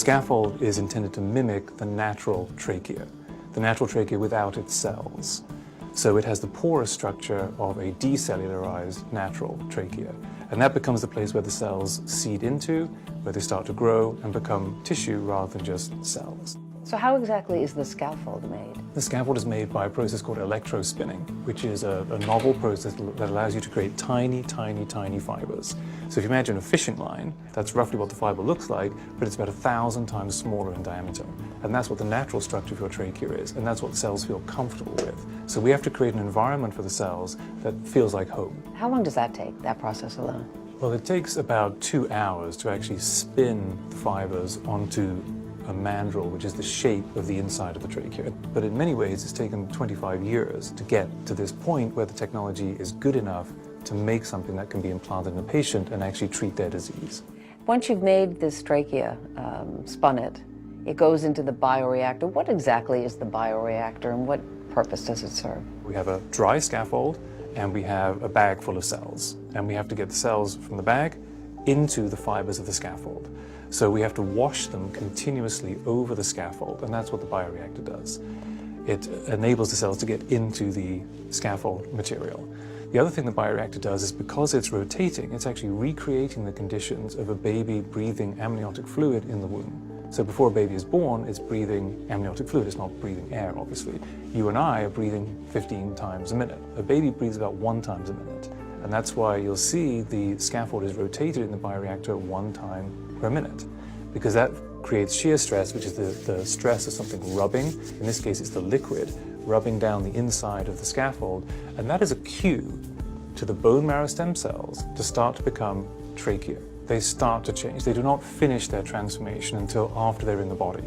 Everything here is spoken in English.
scaffold is intended to mimic the natural trachea without its cells. So it has the porous structure of a decellularized natural trachea. And that becomes the place where the cells seed into, where they start to grow and become tissue rather than just cells. So how exactly is the scaffold made? The scaffold is made by a process called electrospinning, which is a novel process that allows you to create tiny, tiny, tiny fibers. So if you imagine a fishing line, that's roughly what the fiber looks like, but it's about 1,000 times smaller in diameter. And that's what the natural structure of your trachea is, and that's what cells feel comfortable with. So we have to create an environment for the cells that feels like home. How long does that take, that process alone? Well, it takes about 2 hours to actually spin the fibers onto a mandrel, which is the shape of the inside of the trachea. But in many ways, it's taken 25 years to get to this point where the technology is good enough to make something that can be implanted in a patient and actually treat their disease. Once you've made this trachea, spun it, it goes into the bioreactor. What exactly is the bioreactor and what purpose does it serve? We have a dry scaffold and we have a bag full of cells. And we have to get the cells from the bag into the fibers of the scaffold. So we have to wash them continuously over the scaffold, and that's what the bioreactor does. It enables the cells to get into the scaffold material. The other thing the bioreactor does is, because it's rotating, it's actually recreating the conditions of a baby breathing amniotic fluid in the womb. So before a baby is born, it's breathing amniotic fluid. It's not breathing air, obviously. You and I are breathing 15 times a minute. A baby breathes about 1 time a minute. And that's why you'll see the scaffold is rotated in the bioreactor 1 time per minute, because that creates shear stress, which is the stress of something rubbing. In this case, it's the liquid rubbing down the inside of the scaffold, and that is a cue to the bone marrow stem cells to start to become trachea. They start to change. They do not finish their transformation until after they're in the body.